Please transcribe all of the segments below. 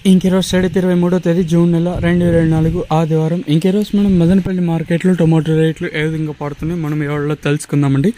ఇంకెరోజు 23వ తేదీ జూన్ నెల 2024 ఆదివారం. ఇంకెరోజు మనం మదనపల్లి మార్కెట్లో టొమాటో రేట్లు ఏ విధంగా పడుతున్నాయి మనం ఎవరిలో తెలుసుకుందామండి.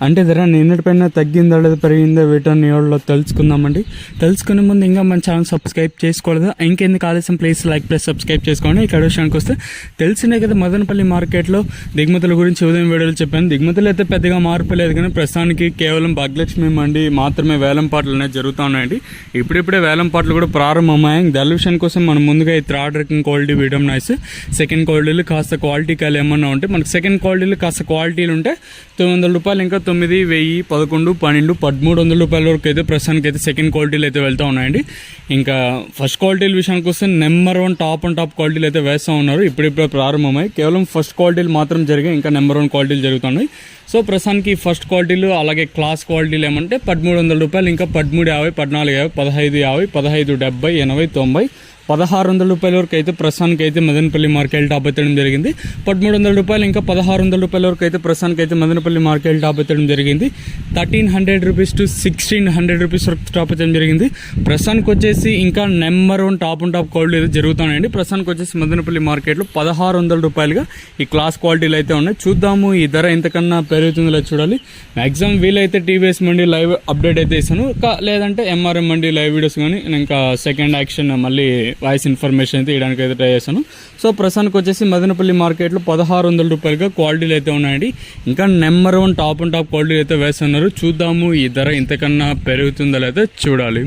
అంటే ధర నిన్నటిపైన తగ్గిందా లేదా పెరిగిందా వీటన్ని ఎవరిలో తెలుసుకుందామండి. తెలుసుకునే ముందు ఇంకా మన ఛానల్ సబ్స్క్రైబ్ చేసుకోలేదా, ఇంకెందుకు ఆలస్యం ప్లీజ్ లైక్ ప్లస్ సబ్స్క్రైబ్ చేసుకోండి. ఇక్కడ విషయానికి వస్తే తెలిసినే కదా మదనపల్లి మార్కెట్లో దిగుమతుల గురించి ఉదయం వీడియోలు చెప్పాను. దిగుమతులు అయితే పెద్దగా మార్పు లేదు, కానీ ప్రస్తుతానికి కేవలం భాగ్యలక్ష్మి మండి మాత్రమే వేలం పాటలు అనేవి జరుగుతూ ఉన్నాయండి. ఇప్పుడిప్పుడే వేలం పాటలు కూడా ప్రారంభమయ్యాయి. డెలివిషన్ కోసం మనం ముందుగా ఈ థర్డ్ రకం క్వాలిటీ వీడియం నైస్, సెకండ్ క్వాలిటీలు కాస్త క్వాలిటీ కాలు ఏమన్నా ఉంటే మనకి సెకండ్ క్వాలిటీలు కాస్త క్వాలిటీలు ఉంటే 900 రూపాయలు, ఇంకా 9, 1000, 11, 12, 1300 రూపాయల వరకు అయితే ప్రస్తుతానికి అయితే సెకండ్ క్వాలిటీలు అయితే వెళ్తూ ఉన్నాయండి. ఇంకా ఫస్ట్ క్వాలిటీల విషయానికి వస్తే నెంబర్ 1 టాప్ క్వాలిటీలు అయితే వేస్తూ ఉన్నారు. ఇప్పుడిప్పుడే ప్రారంభమై కేవలం ఫస్ట్ క్వాలిటీలు మాత్రం జరిగాయి, ఇంకా నెంబర్ 1 క్వాలిటీలు జరుగుతున్నాయి. సో ప్రస్తుతానికి ఫస్ట్ క్వాలిటీలు అలాగే క్లాస్ క్వాలిటీలు ఏమంటే 1300 రూపాయలు, ఇంకా 1350, 1450, 1550, 1570, 80, 90, 1600 రూపాయల వరకు అయితే ప్రస్తుతానికి అయితే మదనపల్లి మార్కెట్ టాప్ ఎత్తడం జరిగింది. 1300 రూపాయలు, ఇంకా 1600 రూపాయల వరకు అయితే ప్రస్తుతానికి అయితే మదనపల్లి మార్కెట్ టాప్ ఎత్తడం జరిగింది. 1300 రూపీస్ టు 1600 రూపీస్ వరకు టాప్ ఎత్తడం జరిగింది. ప్రస్తుతానికి వచ్చేసి ఇంకా నెంబర్ 1 టాప్ క్వాలిటీ అయితే జరుగుతున్నాయండి. ప్రస్తుతానికి వచ్చేసి మదనపల్లి మార్కెట్లో 1600 రూపాయలుగా ఈ క్లాస్ క్వాలిటీలు అయితే ఉన్నాయి. చూద్దాము ఈ ధర ఎంతకన్నా పెరుగుతుందో లేదు చూడాలి. మ్యాక్సిమం వీలైతే టీవీఎస్ మండి లైవ్ అప్డేట్ అయితే ఇస్తాను, లేదంటే ఎంఆర్ఎం మండి లైవ్ వీడియోస్ కానీ ఇంకా సెకండ్ యాక్షన్ మళ్ళీ వాయిస్ ఇన్ఫర్మేషన్ అయితే ఇవ్వడానికి అయితే ట్రై చేశాను. సో ప్రస్తుతానికి వచ్చేసి మదనపల్లి మార్కెట్లో 1600 రూపాయలుగా క్వాలిటీలు అయితే ఉన్నాయండి. ఇంకా నెంబర్ 1 టాప్ క్వాలిటీలు అయితే వేస్తున్నారు. చూద్దాము ఈ ధర ఇంతకన్నా పెరుగుతుందో లేదో చూడాలి.